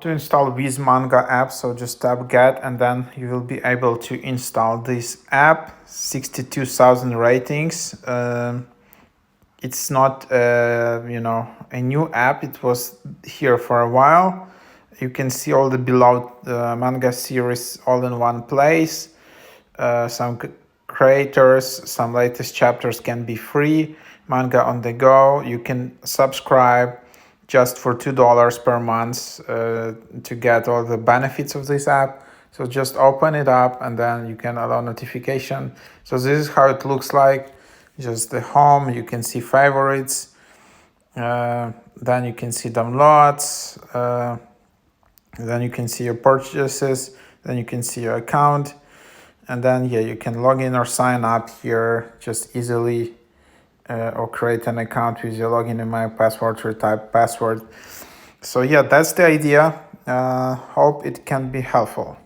To install Viz Manga app, so just tap get and then you will be able to install this app. 62,000 ratings. It's not a new app. It was here for a while. You can see all the beloved manga series all in one place. Some creators, some latest chapters can be free. Manga on the go. You can subscribe just for $2 per month to get all the benefits of this app. So just open it up and then you can allow notification. So this is how it looks like. Just the home, you can see favorites, then you can see downloads, then you can see your purchases, then you can see your account, and then you can log in or sign up here just easily, or create an account with your login and my password or type password. So that's the idea. Hope it can be helpful.